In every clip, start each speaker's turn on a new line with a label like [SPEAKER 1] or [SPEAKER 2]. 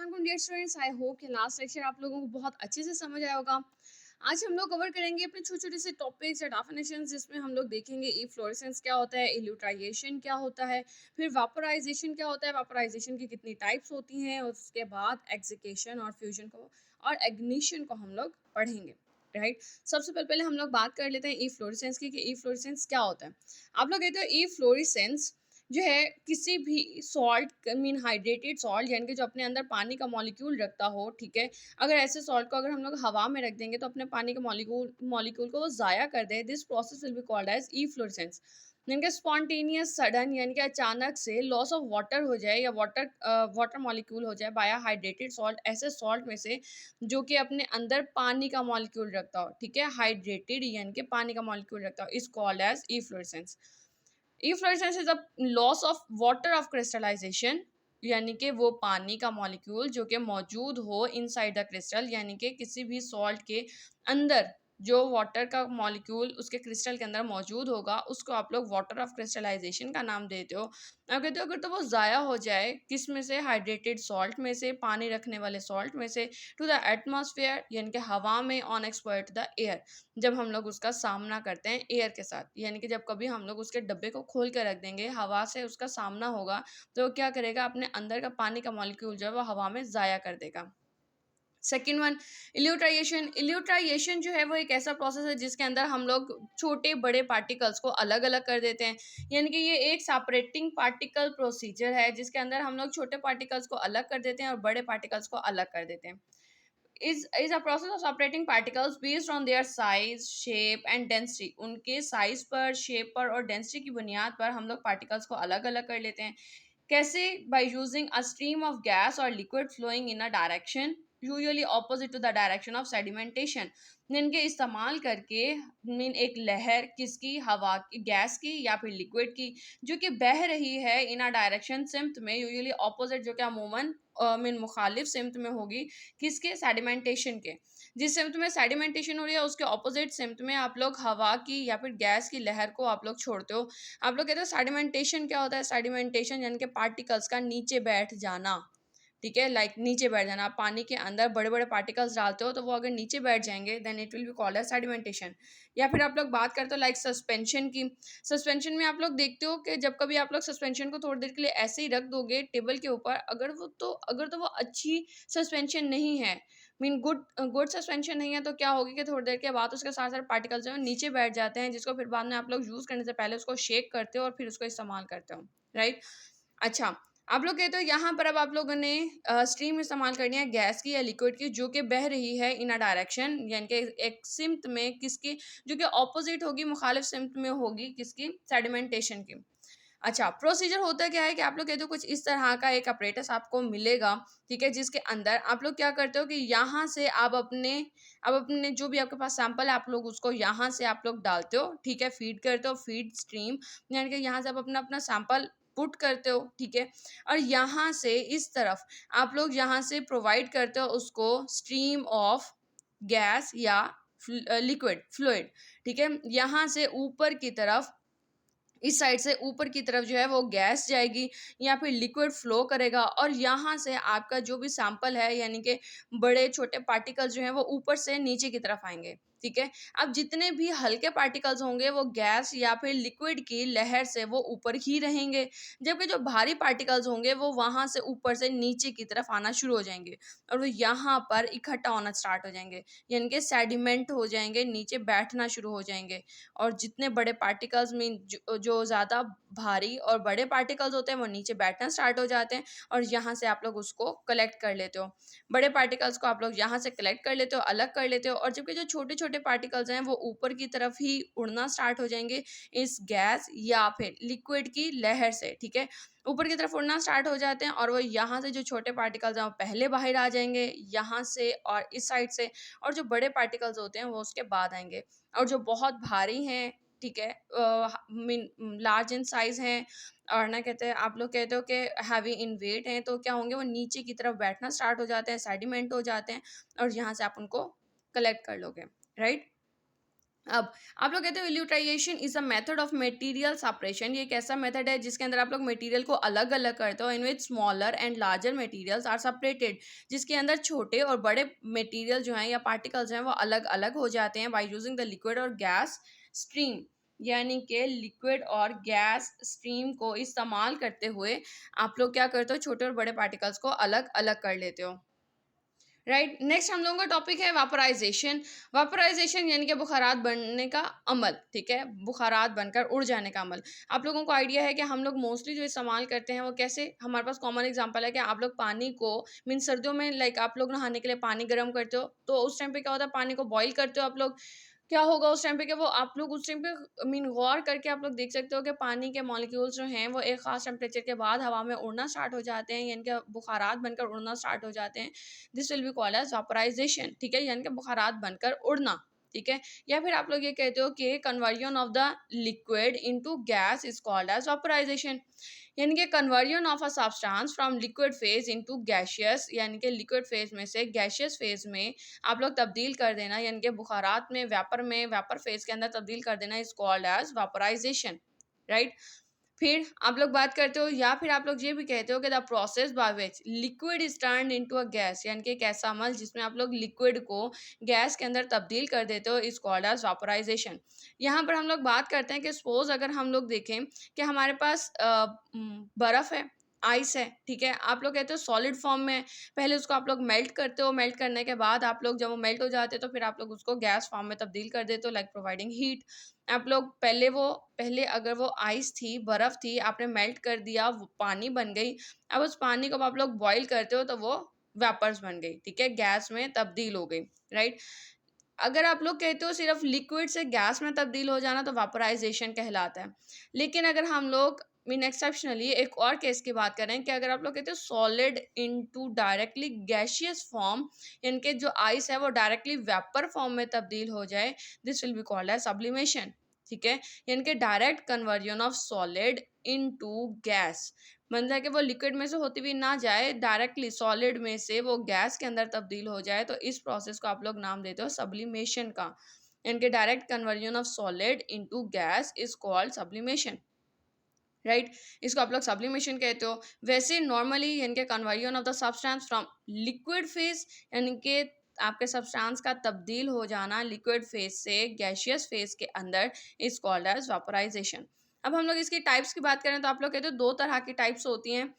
[SPEAKER 1] अस्सलाम dear students, I hope कि last lecture आप लोगों को बहुत अच्छे से समझ आया होगा। आज हम लोग कवर करेंगे अपने छोटे छोटे से टॉपिक्स या डेफिनेशंस, जिसमें हम लोग देखेंगे इफ्लोरेसेंस क्या होता है, इल्यूट्राइजेशन क्या होता है, फिर वापोराइजेशन क्या होता है, वापोराइजेशन की कितनी टाइप्स होती हैं, और उसके बाद एक्सिकेशन और फ्यूजन को और इग्निशन को हम लोग पढ़ेंगे। राइट। सबसे पहले हम लोग बात कर लेते हैं इफ्लोरेसेंस की कि इफ्लोरेसेंस क्या होता है। आप लोग कहते हो इफ्लोरेसेंस जो है किसी भी सॉल्ट मीन हाइड्रेटेड सॉल्ट, यानी कि जो अपने अंदर पानी का मॉलिक्यूल रखता हो, ठीक है। अगर ऐसे सॉल्ट को अगर हम लोग हवा में रख देंगे तो अपने पानी के मॉलिक्यूल को वो ज़ाया कर दे। This process will be called as efflorescence. यानी कि स्पॉन्टेनियस सडन, यानी कि अचानक से लॉस ऑफ वाटर हो जाए या वाटर मॉलिक्यूल हो जाए बाय हाइड्रेटेड सॉल्ट, ऐसे सॉल्ट में से जो कि अपने अंदर पानी का मॉलिक्यूल रखता हो, ठीक है। हाइड्रेटेड यानी कि पानी का मॉलिक्यूल रखता हो, is called as efflorescence. Efflorescence is a loss of water of crystallization, यानी कि वो पानी का मॉलिक्यूल जो कि मौजूद हो इनसाइड द क्रिस्टल, यानी कि किसी भी सॉल्ट के अंदर जो वाटर का मॉलिक्यूल उसके क्रिस्टल के अंदर मौजूद होगा, उसको आप लोग वाटर ऑफ क्रिस्टलाइजेशन का नाम देते हो। अब कहते हो अगर तो वो ज़ाया हो जाए किस में से, हाइड्रेटेड सॉल्ट में से, पानी रखने वाले सॉल्ट में से, टू द एटमॉस्फेयर यानी कि हवा में, ऑन एक्सपर्ट द एयर, जब हम लोग उसका सामना करते हैं एयर के साथ, यानी कि जब कभी हम लोग उसके डब्बे को खोल कर रख देंगे, हवा से उसका सामना होगा, तो वो क्या करेगा, अपने अंदर का पानी का मॉलिक्यूल जो है वो हवा में ज़ाया कर देगा। Second one, इल्यूट्राइजेशन। इल्यूट्राइजेशन जो है वो एक ऐसा प्रोसेस है जिसके अंदर हम लोग छोटे बड़े पार्टिकल्स को अलग अलग कर देते हैं, यानी कि ये एक सेपरेटिंग पार्टिकल प्रोसीजर है जिसके अंदर हम लोग छोटे पार्टिकल्स को अलग कर देते हैं और बड़े पार्टिकल्स को अलग कर देते हैं। is a process of separating particles based on their size, shape and density। उनके साइज पर, शेप पर और डेंसिटी की बुनियाद पर हम लोग पार्टिकल्स को अलग अलग कर लेते हैं। कैसे? By using a stream of gas और liquid flowing in a direction usually opposite to the direction of sedimentation. इनके इस्तेमाल करके मीन एक लहर किसकी, हवा की, गैस की या फिर लिक्विड की, जो कि बह रही है इन अ डायरेक्शन सिम्त में, यूजुअली ऑपोजिट, जो कि अमूमन मीन मुखालिफ सिम्त में होगी, किसके, सेडिमेंटेशन के। जिस सिम्त में सेडिमेंटेशन हो रही है उसके ऑपोजिट सिम्त में आप लोग हवा की या फिर गैस की लहर को आप लोग छोड़ते हो। आप लोग कहते हो सेडिमेंटेशन क्या होता है। सेडिमेंटेशन यानी कि पार्टिकल्स का नीचे बैठ जाना, ठीक है। लाइक नीचे बैठ जाना, आप पानी के अंदर बड़े बड़े पार्टिकल्स डालते हो तो वो अगर नीचे बैठ जाएंगे then it will be called as sedimentation. या फिर आप लोग बात करते हो लाइक सस्पेंशन की। सस्पेंशन में आप लोग देखते हो कि जब कभी आप लोग सस्पेंशन को थोड़ी देर के लिए ऐसे ही रख दोगे टेबल के ऊपर, अगर तो वो अच्छी सस्पेंशन नहीं है, मीन गुड गुड सस्पेंशन नहीं है, तो क्या होगी कि थोड़ी देर के बाद उसके साथ सारे पार्टिकल्स जो है नीचे बैठ जाते हैं, जिसको फिर बाद में आप लोग यूज़ करने से पहले उसको शेक करते हो और फिर उसको इस्तेमाल करते हो। राइट। अच्छा, आप लोग कहते हो यहाँ पर अब आप लोगों ने स्ट्रीम इस्तेमाल करनी है गैस की या लिक्विड की, जो कि बह रही है इन अ डायरेक्शन, यानी कि एक सिम्त में किसकी, जो कि ऑपोजिट होगी, मुखालिफ सिम्त में होगी, किसकी, सेडिमेंटेशन की। अच्छा, प्रोसीजर होता क्या है कि आप लोग कहते हो कुछ इस तरह का एक अपरेटस आपको मिलेगा, ठीक है, जिसके अंदर आप लोग क्या करते हो कि यहाँ से आप अपने जो भी आपके पास सैंपल है आप लोग उसको यहाँ से आप लोग डालते हो, ठीक है, फीड करते हो, फीड स्ट्रीम, यानी कि यहाँ से आप अपना अपना सैंपल पुट करते हो, ठीक है। और यहाँ से इस तरफ आप लोग यहाँ से प्रोवाइड करते हो उसको स्ट्रीम ऑफ गैस या लिक्विड फ्लूइड, ठीक है। यहाँ से ऊपर की तरफ, इस साइड से ऊपर की तरफ जो है वो गैस जाएगी या फिर लिक्विड फ्लो करेगा, और यहाँ से आपका जो भी सैंपल है, यानी कि बड़े छोटे पार्टिकल्स जो हैं वो ऊपर से नीचे की तरफ आएंगे, ठीक है। अब जितने भी हल्के पार्टिकल्स होंगे वो गैस या फिर लिक्विड की लहर से वो ऊपर ही रहेंगे, जबकि जो भारी पार्टिकल्स होंगे वो वहाँ से ऊपर से नीचे की तरफ आना शुरू हो जाएंगे और वो यहाँ पर इकट्ठा होना स्टार्ट हो जाएंगे, यानी कि सेडिमेंट हो जाएंगे, नीचे बैठना शुरू हो जाएंगे। और जितने बड़े पार्टिकल्स में जो ज़्यादा भारी और बड़े पार्टिकल्स होते हैं वो नीचे बैठना स्टार्ट हो जाते हैं और यहाँ से आप लोग उसको कलेक्ट कर लेते हो। बड़े पार्टिकल्स को आप लोग यहाँ से कलेक्ट कर लेते हो, अलग कर लेते हो, और जबकि जो छोटे छोटे पार्टिकल्स हैं वो ऊपर की तरफ ही उड़ना स्टार्ट हो जाएंगे इस गैस या फिर लिक्विड की लहर से, ठीक है। ऊपर की तरफ उड़ना स्टार्ट हो जाते हैं और वो यहाँ से जो छोटे पार्टिकल्स हैं वो पहले बाहर आ जाएंगे यहाँ से और इस साइड से, और जो बड़े पार्टिकल्स होते हैं वो उसके बाद आएंगे। और जो बहुत भारी हैं, ठीक है, मीन लार्ज इन साइज हैं, और ना कहते हैं, आप लोग कहते हो कि हैवी इन वेट हैं, तो क्या होंगे, वो नीचे की तरफ बैठना स्टार्ट हो जाते हैं, सेडिमेंट हो जाते हैं, और यहाँ से आप उनको कलेक्ट कर लोगे। राइट। अब आप लोग कहते हो elutriation is a method of material separation, ये एक ऐसा मेथड है जिसके अंदर आप लोग मटेरियल को अलग अलग करते हो, in which smaller and larger materials are separated, जिसके अंदर छोटे और बड़े मटेरियल जो हैं या पार्टिकल्स हैं वो अलग अलग हो जाते हैं बाय यूजिंग द लिक्विड और गैस स्ट्रीम, यानी कि लिक्विड और गैस स्ट्रीम को इस्तेमाल करते हुए आप लोग क्या करते हो, छोटे और बड़े पार्टिकल्स को अलग अलग कर लेते हो। राइट, नेक्स्ट हम लोगों का टॉपिक है वापराइजेशन। वापराइजेशन यानी कि बुखारात बनने का अमल, ठीक है, बुखारात बनकर उड़ जाने का अमल। आप लोगों को आइडिया है कि हम लोग मोस्टली जो इस्तेमाल करते हैं वो कैसे, हमारे पास कॉमन एग्जांपल है कि आप लोग पानी को मीन सर्दियों में लाइक आप लोग नहाने के लिए पानी गर्म करते हो, तो उस टाइम पे क्या होता है, पानी को बॉईल करते हो आप लोग, क्या होगा उस टाइम पे कि वो आप लोग उस टाइम पे मीन गौर करके आप लोग देख सकते हो कि पानी के मॉलिक्यूल्स जो हैं वो एक खास टेम्परेचर के बाद हवा में उड़ना स्टार्ट हो जाते हैं, यानी कि बुखारात बनकर उड़ना स्टार्ट हो जाते हैं। This will be called as vaporisation, ठीक है, यानी कि बुखारात बनकर उड़ना, ठीक है। या फिर आप लोग ये कहते हो कि conversion of the liquid into gas is called as vaporisation, यानी कि conversion of a substance from liquid phase into gaseous, यानी कि लिक्विड फेज में से गैसियस फेज में आप लोग तब्दील कर देना, यानी कि बुखारात में वेपर फेज के अंदर तब्दील कर देना इज कॉल्ड एज वापराइजेशन। राइट, फिर आप लोग बात करते हो या फिर आप लोग ये भी कहते हो कि the process by which liquid is turned into a gas, यानी कि एक ऐसा अमल जिसमें आप लोग लिक्विड को गैस के अंदर तब्दील कर देते हो इज कॉल्ड एज वापराइजेशन। यहाँ पर हम लोग बात करते हैं कि सपोज अगर हम लोग देखें कि हमारे पास बर्फ़ है, आइस है, ठीक है, आप लोग कहते हो सॉलिड फॉर्म में है, पहले उसको आप लोग मेल्ट करते हो, मेल्ट करने के बाद आप लोग जब वो मेल्ट हो जाते हैं तो फिर आप लोग उसको गैस फॉर्म में तब्दील कर देते हो, लाइक प्रोवाइडिंग हीट। आप लोग पहले अगर वो आइस थी, बर्फ़ थी, आपने मेल्ट कर दिया, वो पानी बन गई। अब उस पानी को आप लोग बॉयल करते हो तो वो वेपर्स बन गई, ठीक है, गैस में तब्दील हो गई। राइट, अगर आप लोग कहते हो सिर्फ लिक्विड से गैस में तब्दील हो जाना तो वेपराइजेशन कहलाता है। लेकिन अगर हम लोग मीन एक्सेप्शनली एक और केस की बात करें कि अगर आप लोग कहते हो solid into directly gaseous form, यानी कि जो आइस है वो डायरेक्टली वेपर फॉर्म में तब्दील हो जाए, this will be called as sublimation, ठीक है, यानी कि direct conversion of solid into gas, मतलब है कि वो लिक्विड में से होती हुई ना जाए, डायरेक्टली सॉलिड में से वो गैस के अंदर तब्दील हो जाए, तो इस प्रोसेस को आप लोग नाम देते हो सब्लिमेशन का, यानी कि direct conversion of solid into gas is called sublimation. Right, इसको आप लोग सब्लिमेशन कहते हो। वैसे नॉर्मली यानी कि conversion of the substance from liquid phase, यानी कि आपके सब्सटेंस का तब्दील हो जाना लिक्विड फेज से गैसियस फेज के अंदर इज कॉल्ड एज वापराइजेशन। अब हम लोग इसकी टाइप्स की बात करें तो आप लोग कहते हो दो तरह की टाइप्स होती हैं।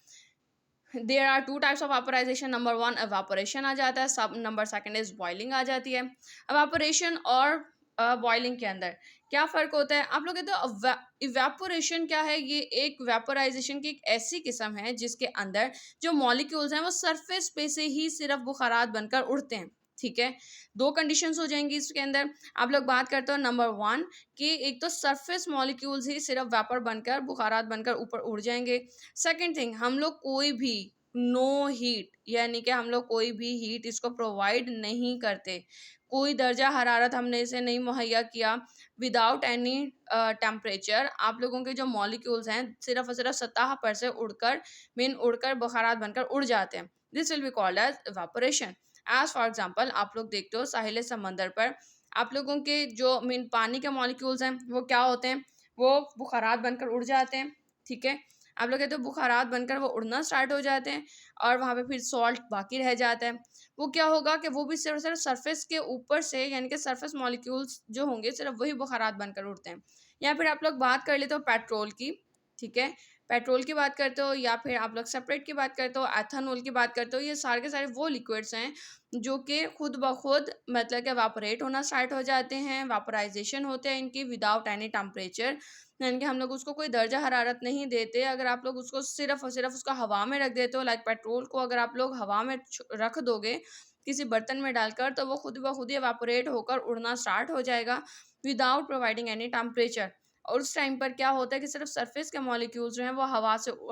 [SPEAKER 1] There are two types of vaporisation, number one evaporation आ जाता है, सब नंबर सेकंड इज बॉइलिंग आ जाती है। एवापोरेशन और बॉइलिंग के अंदर क्या फ़र्क होता है, आप लोग कहते हो इवेपोरेशन क्या है, ये एक वेपोराइजेशन की एक ऐसी किस्म है जिसके अंदर जो मॉलिक्यूल्स हैं वो सरफेस पे से ही सिर्फ बुखारात बनकर उड़ते हैं, ठीक है। दो कंडीशंस हो जाएंगी इसके अंदर। आप लोग बात करते हो नंबर वन कि एक तो सरफेस मॉलिक्यूल्स ही सिर्फ वेपर बनकर बुखारात बनकर ऊपर उड़ जाएंगे। सेकंड थिंग, हम लोग कोई भी नो हीट, यानी कि हम लोग कोई भी हीट इसको प्रोवाइड नहीं करते, कोई दर्जा हरारत हमने इसे नहीं मुहैया किया, विदाउट एनी टेम्परेचर आप लोगों के जो मॉलिक्यूल्स हैं सिर्फ और सिर्फ सतह पर से उड़कर बुखारात बनकर उड़ जाते हैं, this will be called as evaporation. As for example आप लोग देखते हो साहिल समंदर पर आप लोगों के जो पानी के मॉलिक्यूल्स हैं वो क्या होते हैं, वो बुखारात बनकर उड़ जाते हैं, ठीक है। आप लोग कहते हो बुखारात बनकर वो उड़ना स्टार्ट हो जाते हैं और वहाँ पे फिर सॉल्ट बाकी रह जाता है। वो क्या होगा कि वो भी सिर्फ सरफेस के ऊपर से, यानी कि सरफेस मॉलिक्यूल्स जो होंगे सिर्फ वही बुखारात बनकर उड़ते हैं। या फिर आप लोग बात कर लेते हो पेट्रोल की, ठीक है, पेट्रोल की बात करते हो, या फिर आप लोग सेपरेट की बात करते हो, एथेनॉल की बात करते हो, ये सारे के सारे वो लिक्विड्स हैं जो कि खुद ब खुद मतलब कि एवापोरेट होना स्टार्ट हो जाते हैं, वापराइजेशन होते हैं इनकी विदाउट एनी टेम्परेचर, यानी कि हम लोग उसको कोई दर्जा हरारत नहीं देते। अगर आप लोग उसको सिर्फ और सिर्फ उसका हवा में रख देते हो, लाइक पेट्रोल को अगर आप लोग हवा में रख दोगे किसी बर्तन में डालकर, तो वो खुद ब खुद ही एवापोरेट होकर उड़ना स्टार्ट हो जाएगा विदाउट प्रोवाइडिंग एनी टेम्परेचर। और उस टाइम पर क्या होता है कि सिर्फ सरफेस के मॉलिक्यूल्स जो हैं वो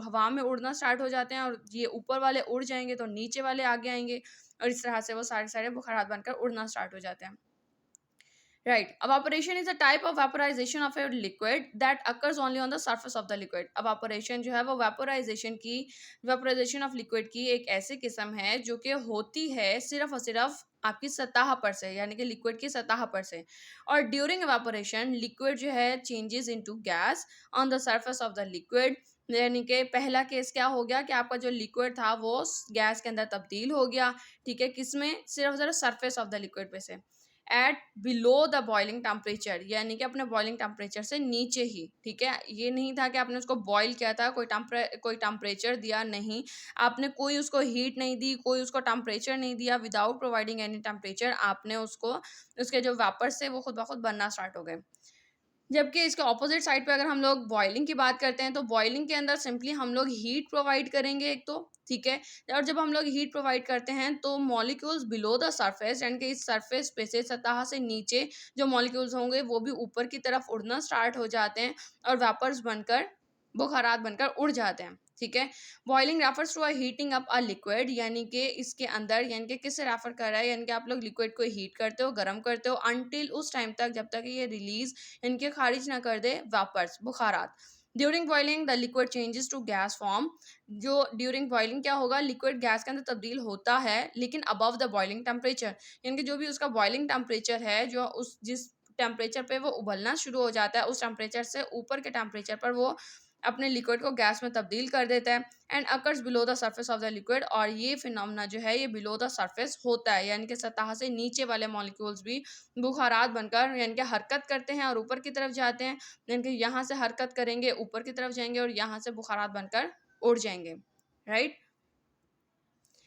[SPEAKER 1] हवा में उड़ना स्टार्ट हो जाते हैं, और ये ऊपर वाले उड़ जाएंगे तो नीचे वाले आगे आएंगे, और इस तरह से वो सारे सारे बुखारात बनकर उड़ना स्टार्ट हो जाते हैं। Right. Evaporation is a type of vaporization of a liquid that occurs only on the surface of the liquid. Evaporation जो है वो vaporization of liquid की एक ऐसी किस्म है जो कि होती है सिर्फ और सिर्फ आपकी सतह पर से, यानी कि लिक्विड की सतह पर से। और ड्यूरिंग evaporation लिक्विड जो है changes into gas on the surface of the liquid. यानी कि पहला केस क्या हो गया कि आपका जो लिक्विड था वो गैस के अंदर तब्दील हो गया, ठीक है, किसमें, सिर्फ और सिर्फ सरफेस ऑफ द लिक्विड पे से, at below the boiling temperature, यानी कि अपने बॉइलिंग टेम्परेचर से नीचे ही, ठीक है। ये नहीं था कि आपने उसको बॉईल किया था, कोई टेम्परेचर दिया नहीं, आपने कोई उसको हीट नहीं दी, कोई उसको टेम्परेचर नहीं दिया, विदाउट प्रोवाइडिंग एनी टेम्परेचर आपने उसको, उसके जो वेपर्स थे वो खुद ब खुद बनना स्टार्ट हो गए। जबकि इसके ऑपोजिट साइड पे अगर हम लोग बॉइलिंग की बात करते हैं तो बॉइलिंग के अंदर सिंपली हम लोग हीट प्रोवाइड करेंगे एक तो, ठीक है। और जब हम लोग हीट प्रोवाइड करते हैं तो मॉलिक्यूल्स बिलो द सरफेस, यानी कि इस सरफेस पे से, सतह से नीचे जो मॉलिक्यूल्स होंगे वो भी ऊपर की तरफ उड़ना स्टार्ट हो जाते हैं और वेपर्स बनकर, बुखारात बनकर उड़ जाते हैं, ठीक है। Boiling refers to a heating up a liquid, यानी कि इसके अंदर, यानी कि किससे रेफर कर रहा है, यानी कि आप लोग लिक्विड को हीट करते हो, गर्म करते हो, अनटिल उस टाइम तक जब तक ये रिलीज, इनके खारिज ना कर दे वेपर्स, बुखारात। During boiling the liquid changes to gas form, जो ड्यूरिंग बॉइलिंग क्या होगा, लिक्विड गैस के अंदर तब्दील होता है लेकिन अबव द बॉइलिंग टेम्परेचर, यानी कि जो भी उसका बॉइलिंग टेम्परेचर है, जो उस जिस टेम्परेचर पे वो उबलना शुरू हो जाता है उस टेम्परेचर से ऊपर के टेम्परेचर पर वो अपने लिक्विड को गैस में तब्दील कर देता है, and occurs below the surface of the liquid. और ये फिनोमेना जो है ये बिलो द सरफेस होता है, यानी कि सतह से नीचे वाले मॉलिक्यूल्स भी बुखारात बनकर, यानी कि हरकत करते हैं और ऊपर की तरफ जाते हैं, यानी कि यहाँ से हरकत करेंगे, ऊपर की तरफ जाएंगे और यहाँ से बुखारात बनकर उड़ जाएंगे। Right,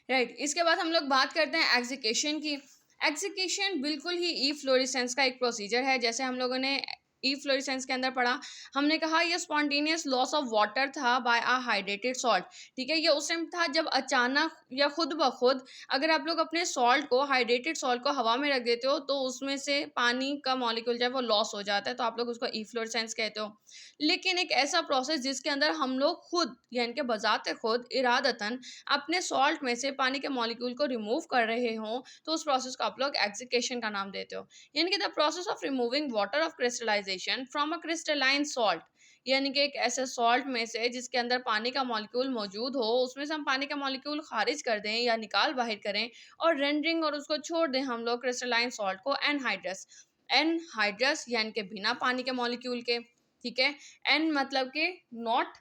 [SPEAKER 1] right. इसके बाद हम लोग बात करते हैं एग्जीक्यूशन की। एग्जीक्यूशन बिल्कुल ही ई फ्लोरेसेंस का एक प्रोसीजर है, जैसे हम लोगों ने ई फ्लोरेसेंस के अंदर पढ़ा, हमने कहा ये स्पॉन्टेनियस लॉस ऑफ वाटर था बाय अ हाइड्रेटेड सॉल्ट, ठीक है। ये उस टाइम था जब अचानक या खुद ब खुद अगर आप लोग अपने सॉल्ट को, हाइड्रेटेड सॉल्ट को हवा में रख देते हो तो उसमें से पानी का मॉलिक्यूल जो है वो लॉस हो जाता है, तो आप लोग उसको ई फ्लोरेसेंस कहते हो। लेकिन एक ऐसा प्रोसेस जिसके अंदर हम लोग खुद, यानी कि बजाते खुद इरादतन अपने सॉल्ट में से पानी के मॉलिक्यूल को रिमूव कर रहे हों, तो उस प्रोसेस को आप लोग एग्जीक्यूशन का नाम देते हो। यानी कि the process of removing water of crystallization from a crystalline salt, यानी कि एक ऐसे सॉल्ट में से जिसके अंदर पानी का मॉलिक्यूल मौजूद हो, उसमें से हम पानी का मॉलिक्यूल खारिज कर दें या निकाल बाहर करें और रेंडरिंग, और उसको छोड़ दें हम लोग क्रिस्टलाइन सॉल्ट को एनहाइड्रस। एनहाइड्रस यानी कि बिना पानी के मॉलिक्यूल के, ठीक है। एन मतलब कि नॉट,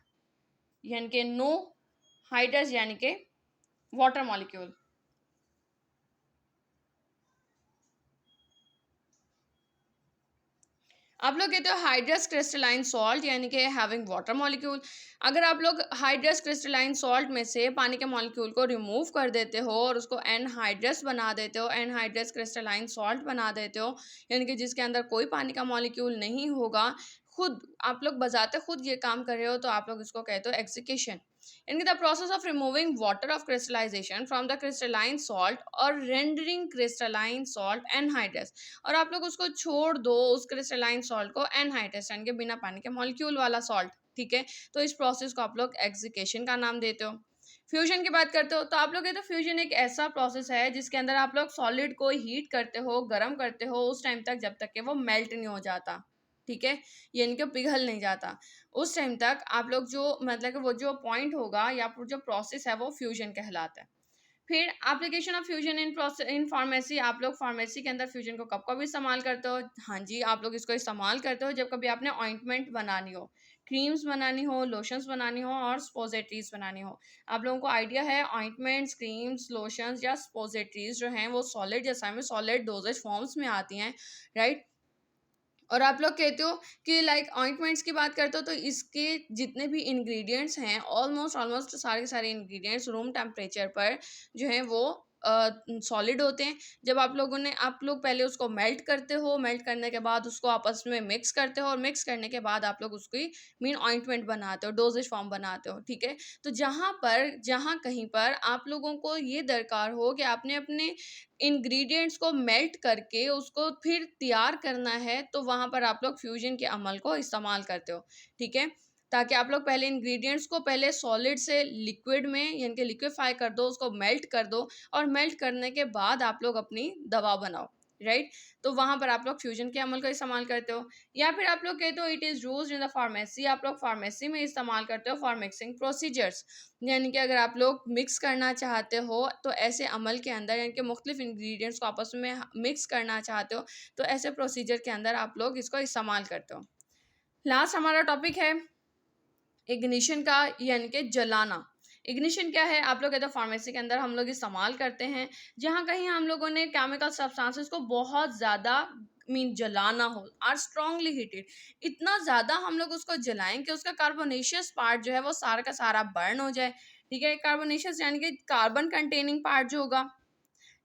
[SPEAKER 1] यानी कि नो, हाइड्रस यानी कि वाटर मॉलिक्यूल। आप लोग कहते हो हाइड्रस क्रिस्टलाइन सॉल्ट, यानी कि हैविंग वाटर मॉलिक्यूल। अगर आप लोग हाइड्रस क्रिस्टलाइन सॉल्ट में से पानी के मॉलिक्यूल को रिमूव कर देते हो और उसको एनहाइड्रस बना देते हो, एनहाइड्रस क्रिस्टलाइन सॉल्ट बना देते हो, यानी कि जिसके अंदर कोई पानी का मॉलिक्यूल नहीं होगा, खुद आप लोग बजाते खुद ये काम कर रहे हो, तो आप लोग इसको कहते हो एग्जीक्यूशन। इनके the process of removing water of crystallization from the crystalline salt और रेंडरिंग क्रिस्टलाइन सॉल्ट एनहाइड्रस, और आप लोग उसको छोड़ दो, उस क्रिस्टलाइन सॉल्ट को एनहाइड्रस यानी कि बिना पानी के मॉलिक्यूल वाला सॉल्ट, ठीक है। तो इस प्रोसेस को आप लोग एग्जीक्यूशन का नाम देते हो। फ्यूजन की बात करते हो तो आप लोग ये, तो फ्यूजन एक ऐसा प्रोसेस है जिसके अंदर आप लोग सॉलिड को हीट करते हो, गर्म करते हो उस टाइम तक जब तक कि वो मेल्ट नहीं हो जाता, ठीक है, यानी कि पिघल नहीं जाता। उस टाइम तक आप लोग जो, मतलब कि वो जो पॉइंट होगा या फिर जो प्रोसेस है वो फ्यूजन कहलाता है। फिर application of fusion in pharmacy, आप लोग फार्मेसी के अंदर फ्यूजन को कब कब इस्तेमाल करते हो? हाँ जी, आप लोग इसको इस्तेमाल करते हो जब कभी आपने ऑइंटमेंट बनानी हो, क्रीम्स बनानी हो, लोशंस बनानी हो और स्पोजेटरीज बनानी हो। आप लोगों को आइडिया है ऑइंटमेंट्स, क्रीम्स, लोशंस या स्पोजेटरीज जो हैं वो सॉलिड, जैसा में सॉलिड डोजेज फॉर्म्स में आती हैं, राइट। और आप लोग कहते हो कि लाइक ऑइंटमेंट्स की बात करते हो तो इसके जितने भी इंग्रेडिएंट्स हैं, ऑलमोस्ट ऑलमोस्ट सारे के सारे इंग्रेडिएंट्स रूम टेम्परेचर पर जो हैं वो सॉलिड होते हैं। जब आप लोग पहले उसको मेल्ट करते हो, मेल्ट करने के बाद उसको आपस में मिक्स करते हो और मिक्स करने के बाद आप लोग उसकी मीन ऑइंटमेंट बनाते हो, डोजेज फॉर्म बनाते हो, ठीक है। तो जहाँ कहीं पर आप लोगों को ये दरकार हो कि आपने अपने इंग्रेडिएंट्स को मेल्ट करके उसको फिर तैयार करना है, तो वहाँ पर आप लोग फ्यूजन के अमल को इस्तेमाल करते हो, ठीक है। ताकि आप लोग पहले इंग्रेडिएंट्स को पहले सॉलिड से लिक्विड में, यानी कि लिक्विफाई कर दो, उसको मेल्ट कर दो और मेल्ट करने के बाद आप लोग अपनी दवा बनाओ, राइट। तो वहाँ पर आप लोग फ्यूजन के अमल का इस्तेमाल करते हो, या फिर आप लोग कहते हो it is used in the pharmacy, आप लोग फार्मेसी में इस्तेमाल करते हो फॉर मिक्सिंग प्रोसीजर्स। यानी कि अगर आप लोग मिक्स करना चाहते हो तो ऐसे अमल के अंदर, यानी कि मुख्तलिफ इंग्रेडिएंट्स को आपस में मिक्स करना चाहते हो, तो ऐसे प्रोसीजर के अंदर आप लोग इसको इस्तेमाल करते हो। लास्ट हमारा टॉपिक है इग्निशन का, यानी कि जलाना। इग्निशन क्या है? आप लोग कहते हो फार्मेसी के अंदर हम लोग इस्तेमाल करते हैं जहाँ कहीं हम लोगों ने केमिकल सब्सटेंसेस को बहुत ज़्यादा जलाना हो, आर स्ट्रांगली हीटेड, इतना ज़्यादा हम लोग उसको जलाएं कि उसका कार्बोनेशियस पार्ट जो है वो सारा का सारा बर्न हो जाए। ठीक है, कार्बोनेशियस यानी कि कार्बन कंटेनिंग पार्ट जो होगा,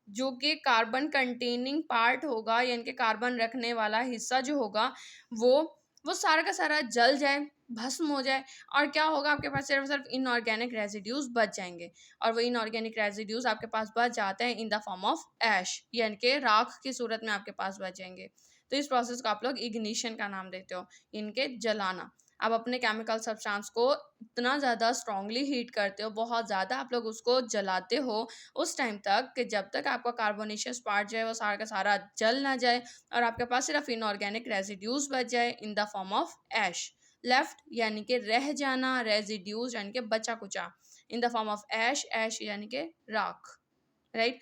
[SPEAKER 1] जो कि कार्बन कंटेनिंग पार्ट होगा, यानी कि कार्बन रखने वाला हिस्सा जो होगा, वो वो सारा का सारा जल जाए, भस्म हो जाए। और क्या होगा, आपके पास सिर्फ सिर्फ इनऑर्गेनिक रेजिड्यूज बच जाएंगे। और वो इनऑर्गेनिक रेजिड्यूज आपके पास बच जाते हैं इन द फॉर्म ऑफ ऐश, यानी कि राख की सूरत में आपके पास बच जाएंगे। तो इस प्रोसेस को आप लोग इग्निशन का नाम देते हो, इनके जलाना। आप अपने केमिकल सब्सटेंस को इतना ज़्यादा स्ट्रांगली हीट करते हो, बहुत ज़्यादा आप लोग उसको जलाते हो उस टाइम तक कि जब तक आपका कार्बोनेशियस पार्ट जो है वो सारा का सारा जल ना जाए और आपके पास सिर्फ इनऑर्गेनिक रेजिड्यूज बच जाए in the form of ash. Left यानी कि रह जाना, रेजिड्यूज यानी कि बचा कुचा, in the form of ash, ash यानी कि राख, राइट।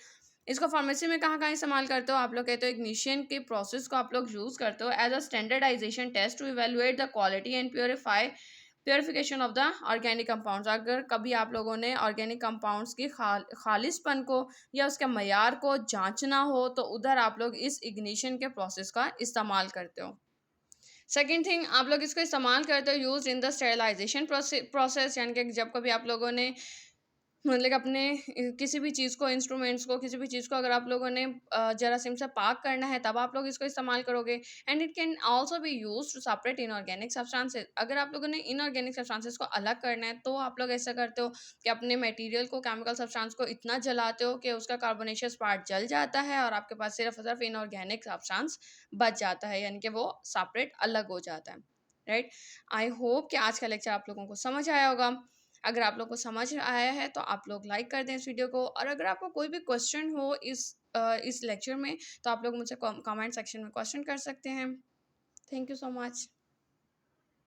[SPEAKER 1] इसको फार्मेसी में कहाँ कहाँ इस्तेमाल करते हो? आप लोग कहते हो इग्निशन के प्रोसेस को आप लोग यूज करते हो as a standardization test to evaluate the quality and purification of the organic compounds. अगर कभी आप लोगों ने ऑर्गेनिक कंपाउंड्स की खालिशपन को या उसके मयार को जांचना हो तो उधर आप लोग इस इग्निशन के प्रोसेस का इस्तेमाल करते हो। सेकेंड थिंग, आप लोग इसको इस्तेमाल करते हो use in the sterilization process, यानी कि जब कभी आप लोगों ने मतलब अपने किसी भी चीज़ को, इंस्ट्रूमेंट्स को, किसी भी चीज़ को अगर आप लोगों ने जरासीम से पाक करना है तब आप लोग इसको इस्तेमाल करोगे। And it can also be used to separate inorganic substances. अगर आप लोगों ने इनऑर्गेनिक सब्सटेंसेस को अलग करना है तो आप लोग ऐसा करते हो कि अपने मटेरियल को, केमिकल सब्सटेंस को इतना जलाते हो कि उसका कार्बोनेशियस पार्ट जल जाता है और आपके पास सिर्फ सिर्फ इनऑर्गेनिक सब्सटेंस बच जाता है, यानी कि वो सेपरेट अलग हो जाता है, राइट। आई होप कि आज का लेक्चर आप लोगों को समझ आया होगा। अगर आप लोग को समझ आया है तो आप लोग लाइक कर दें इस वीडियो को, और अगर आपको कोई भी क्वेश्चन हो इस लेक्चर में तो आप लोग मुझसे कमेंट सेक्शन में क्वेश्चन कर सकते हैं। Thank you so much.